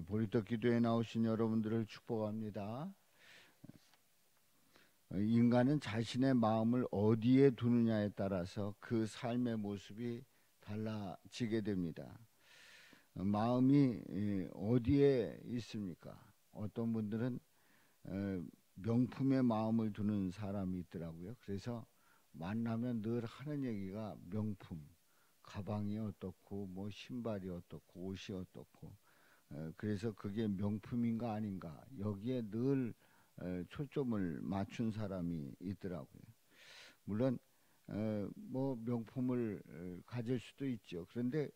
보리떡 기도에 나오신 여러분들을 축복합니다. 인간은 자신의 마음을 어디에 두느냐에 따라서 그 삶의 모습이 달라지게 됩니다. 마음이 어디에 있습니까? 어떤 분들은 명품에 마음을 두는 사람이 있더라고요. 그래서 만나면 늘 하는 얘기가 명품, 가방이 어떻고 뭐 신발이 어떻고 옷이 어떻고, 그래서 그게 명품인가 아닌가 여기에 늘 초점을 맞춘 사람이 있더라고요. 물론 뭐 명품을 가질 수도 있죠. 그런데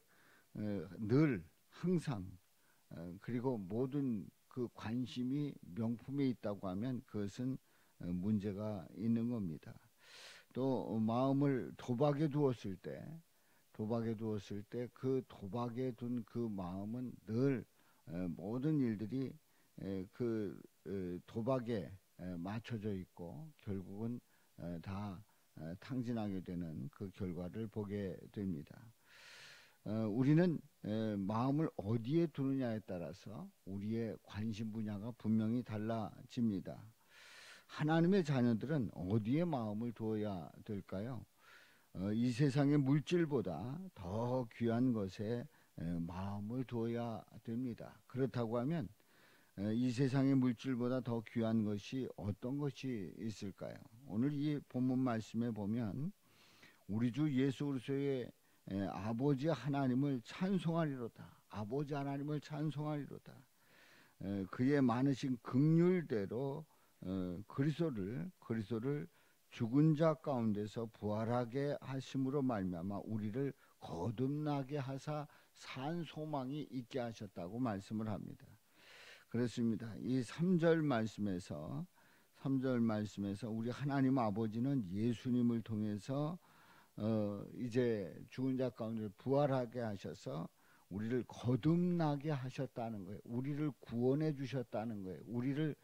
늘 항상 그리고 모든 그 관심이 명품에 있다고 하면 그것은 문제가 있는 겁니다. 또 마음을 도박에 두었을 때 그 도박에 둔 그 마음은 늘 모든 일들이 그 도박에 맞춰져 있고 결국은 다 탕진하게 되는 그 결과를 보게 됩니다. 우리는 마음을 어디에 두느냐에 따라서 우리의 관심 분야가 분명히 달라집니다. 하나님의 자녀들은 어디에 마음을 두어야 될까요? 이 세상의 물질보다 더 귀한 것에 마음을 두어야 됩니다. 그렇다고 하면 이 세상의 물질보다 더 귀한 것이 어떤 것이 있을까요? 오늘 이 본문 말씀에 보면 우리 주 예수 그리스도의 아버지 하나님을 찬송하리로다. 아버지 하나님을 찬송하리로다. 그의 많으신 긍휼대로 그리스도를 죽은 자 가운데서 부활하게 하심으로 말미암아 우리를 거듭나게 하사 산 소망이 있게 하셨다고 말씀을 합니다. 그렇습니다. 이 3절 말씀에서 우리 하나님 아버지는 예수님을 통해서 이제 죽은 자 가운데 부활하게 하셔서 우리를 거듭나게 하셨다는 거예요. 우리를 구원해 주셨다는 거예요. 우리를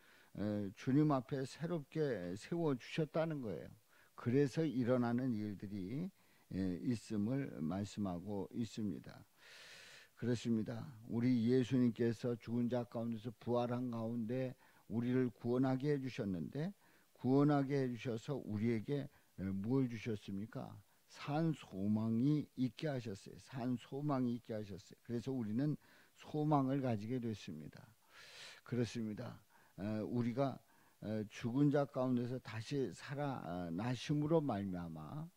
주님 앞에 새롭게 세워주셨다는 거예요. 그래서 일어나는 일들이 있음을 말씀하고 있습니다. 그렇습니다. 우리 예수님께서 죽은 자 가운데서 부활한 가운데 우리를 구원하게 해주셨는데 구원하게 해주셔서 우리에게 무엇을 주셨습니까? 산 소망이 있게 하셨어요. 산 소망이 있게 하셨어요. 그래서 우리는 소망을 가지게 됐습니다. 그렇습니다. 우리가 죽은 자 가운데서 다시 살아나심으로 말미암아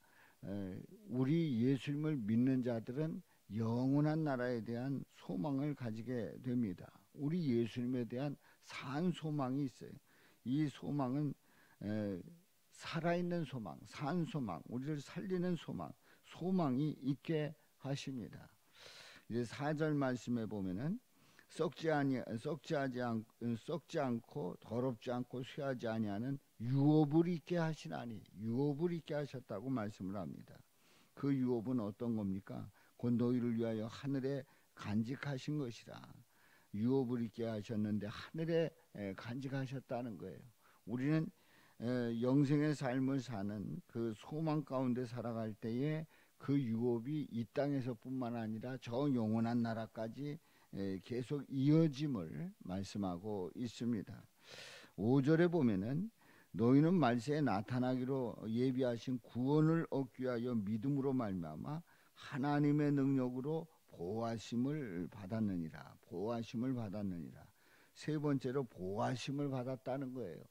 우리 예수님을 믿는 자들은 영원한 나라에 대한 소망을 가지게 됩니다. 우리 예수님에 대한 산 소망이 있어요. 이 소망은 살아있는 소망, 산 소망, 우리를 살리는 소망, 소망이 있게 하십니다. 이제 4절 말씀에 보면은 썩지 않고 더럽지 않고 쇠하지 아니하는 유업을 있게 하시나니, 유업을 있게 하셨다고 말씀을 합니다. 그 유업은 어떤 겁니까? 곧 너희를 위하여 하늘에 간직하신 것이라. 유업을 있게 하셨는데 하늘에 간직하셨다는 거예요. 우리는 영생의 삶을 사는 그 소망 가운데 살아갈 때에 그 유업이 이 땅에서뿐만 아니라 저 영원한 나라까지 계속 이어짐을 말씀하고 있습니다. 5절에 보면은 너희는 말세에 나타나기로 예비하신 구원을 얻기 위하여 믿음으로 말미암아 하나님의 능력으로 보호하심을 받았느니라. 보호하심을 받았느니라. 세 번째로 보호하심을 받았다는 거예요.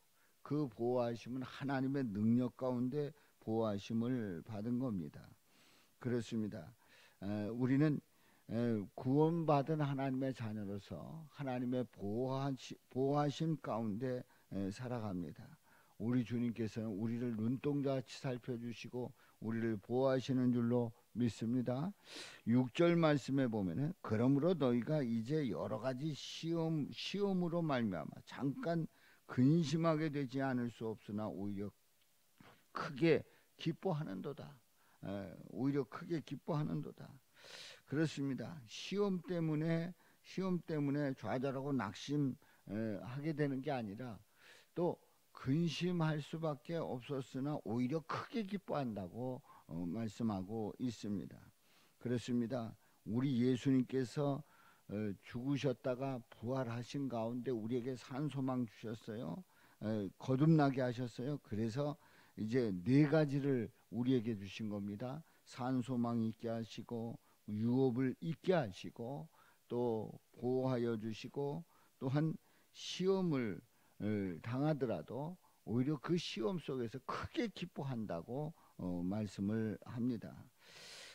그 보호하심은 하나님의 능력 가운데 보호하심을 받은 겁니다. 그렇습니다. 우리는 구원받은 하나님의 자녀로서 하나님의 보호하심 가운데 살아갑니다. 우리 주님께서는 우리를 눈동자같이 살펴주시고 우리를 보호하시는 줄로 믿습니다. 6절 말씀에 보면은 그러므로 너희가 이제 여러 가지 시험으로 말미암아 잠깐 근심하게 되지 않을 수 없으나 오히려 크게 기뻐하는도다. 오히려 크게 기뻐하는도다. 그렇습니다. 시험 때문에 좌절하고 낙심하게 되는 게 아니라 또 근심할 수밖에 없었으나 오히려 크게 기뻐한다고 말씀하고 있습니다. 그렇습니다. 우리 예수님께서 죽으셨다가 부활하신 가운데 우리에게 산 소망 주셨어요. 거듭나게 하셨어요. 그래서 이제 네 가지를 우리에게 주신 겁니다. 산 소망 있게 하시고, 유업을 있게 하시고, 또 보호하여 주시고, 또한 시험을 당하더라도 오히려 그 시험 속에서 크게 기뻐한다고 말씀을 합니다.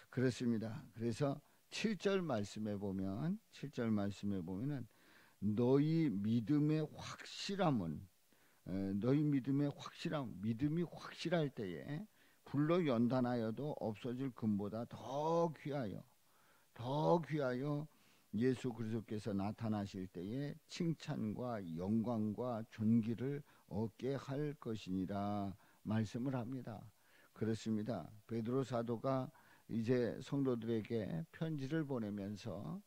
그렇습니다. 그래서 7절 말씀에 보면은 너희 믿음의 확실함은 믿음이 확실할 때에 불로 연단하여도 없어질 금보다 더 귀하여 예수 그리스도께서 나타나실 때에 칭찬과 영광과 존귀를 얻게 할 것이니라 말씀을 합니다. 그렇습니다. 베드로 사도가 이제 성도들에게 편지를 보내면서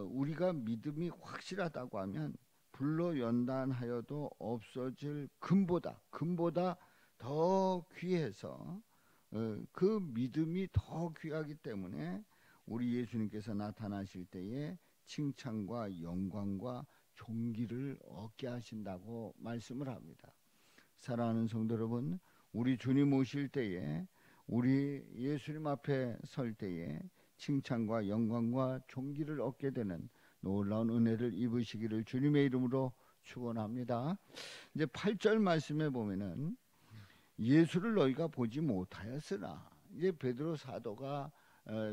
우리가 믿음이 확실하다고 하면 불로 연단하여도 없어질 금보다 더 귀해서 그 믿음이 더 귀하기 때문에 우리 예수님께서 나타나실 때에 칭찬과 영광과 존귀를 얻게 하신다고 말씀을 합니다. 사랑하는 성도 여러분, 우리 주님 오실 때에 우리 예수님 앞에 설 때에 칭찬과 영광과 존귀를 얻게 되는 놀라운 은혜를 입으시기를 주님의 이름으로 축원합니다. 이제 8절 말씀에 보면은 예수를 너희가 보지 못하였으나, 이제 베드로 사도가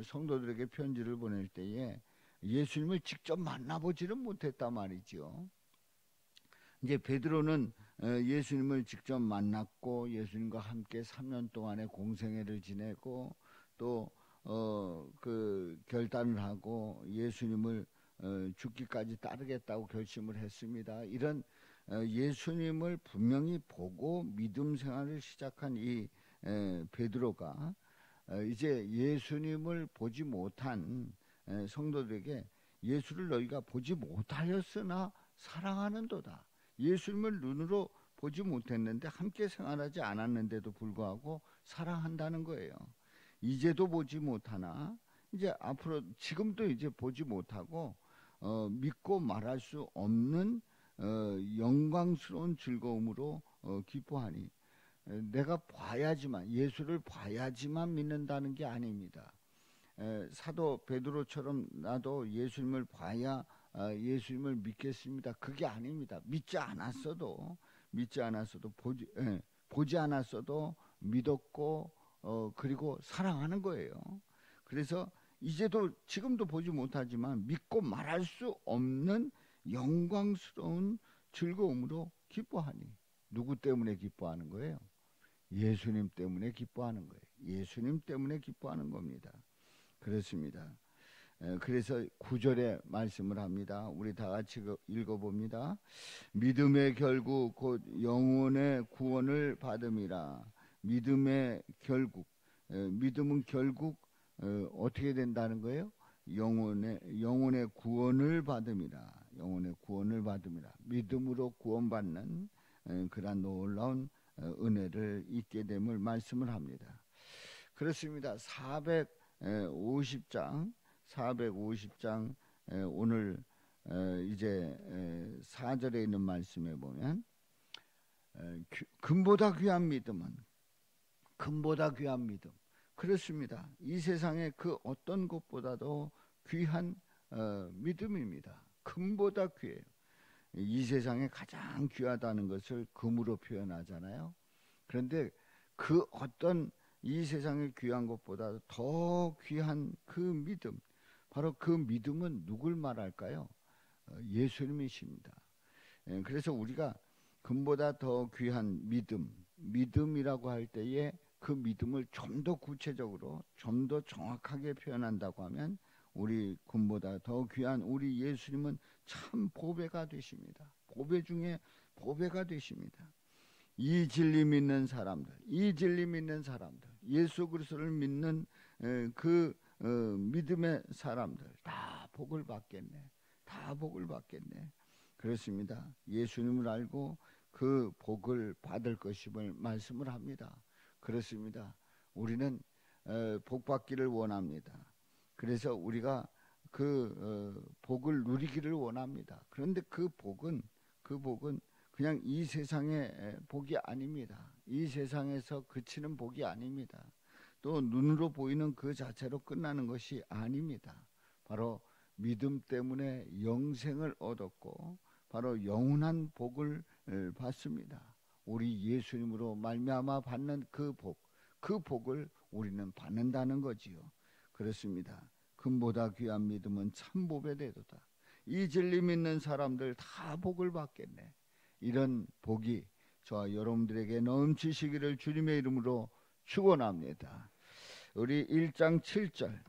성도들에게 편지를 보낼 때에 예수님을 직접 만나보지는 못했단 말이죠. 이제 베드로는 예수님을 직접 만났고 예수님과 함께 3년 동안의 공생애를 지내고 또 그 결단을 하고 예수님을 죽기까지 따르겠다고 결심을 했습니다. 이런 예수님을 분명히 보고 믿음 생활을 시작한 이 베드로가 이제 예수님을 보지 못한 성도들에게 예수를 너희가 보지 못하였으나 사랑하는도다. 예수님을 눈으로 보지 못했는데 함께 생활하지 않았는데도 불구하고 사랑한다는 거예요. 이제도 보지 못하나 이제 앞으로 지금도 이제 보지 못하고 믿고 말할 수 없는 영광스러운 즐거움으로 기뻐하니, 내가 봐야지만, 예수를 봐야지만 믿는다는 게 아닙니다. 사도 베드로처럼 나도 예수님을 봐야 예수님을 믿겠습니다, 그게 아닙니다. 믿지 않았어도 보지 않았어도 믿었고 그리고 사랑하는 거예요. 그래서 이제도 지금도 보지 못하지만 믿고 말할 수 없는 영광스러운 즐거움으로 기뻐하니, 누구 때문에 기뻐하는 거예요? 예수님 때문에 기뻐하는 거예요. 예수님 때문에 기뻐하는 겁니다. 그렇습니다. 그래서 9절에 말씀을 합니다. 우리 다 같이 읽어봅니다. 믿음의 결국 곧 영혼의 구원을 받음이라. 믿음은 결국 어떻게 된다는 거예요? 영혼의 구원을 받음이라. 믿음으로 구원받는 그러한 놀라운 은혜를 잊게 됨을 말씀을 합니다. 그렇습니다. 450장 오늘 이제 4절에 있는 말씀에 보면 금보다 귀한 믿음. 그렇습니다. 이 세상에 그 어떤 것보다도 귀한 믿음입니다. 금보다 귀해요. 이 세상에 가장 귀하다는 것을 금으로 표현하잖아요. 그런데 그 어떤 이 세상에 귀한 것보다 더 귀한 그 믿음, 바로 그 믿음은 누굴 말할까요? 예수님이십니다. 그래서 우리가 금보다 더 귀한 믿음이라고 할 때에 그 믿음을 좀 더 구체적으로, 좀 더 정확하게 표현한다고 하면 우리 금보다 더 귀한 우리 예수님은 참 보배가 되십니다. 보배 중에 보배가 되십니다. 이 진리 믿는 사람들, 예수 그리스도를 믿는 그 믿음의 사람들 다 복을 받겠네. 그렇습니다. 예수님을 알고 그 복을 받을 것임을 말씀을 합니다. 그렇습니다. 우리는 복 받기를 원합니다. 그래서 우리가 복을 누리기를 원합니다. 그런데 그 복은 그냥 이 세상의 복이 아닙니다. 이 세상에서 그치는 복이 아닙니다. 또 눈으로 보이는 그 자체로 끝나는 것이 아닙니다. 바로 믿음 때문에 영생을 얻었고 바로 영원한 복을 받습니다. 우리 예수님으로 말미암아 받는 그 복을 우리는 받는다는 거지요. 그렇습니다. 금보다 귀한 믿음은 참 복에 대도다. 이 진리 믿는 사람들 다 복을 받겠네. 이런 복이 저와 여러분들에게 넘치시기를 주님의 이름으로 축원합니다. 우리 1장 7절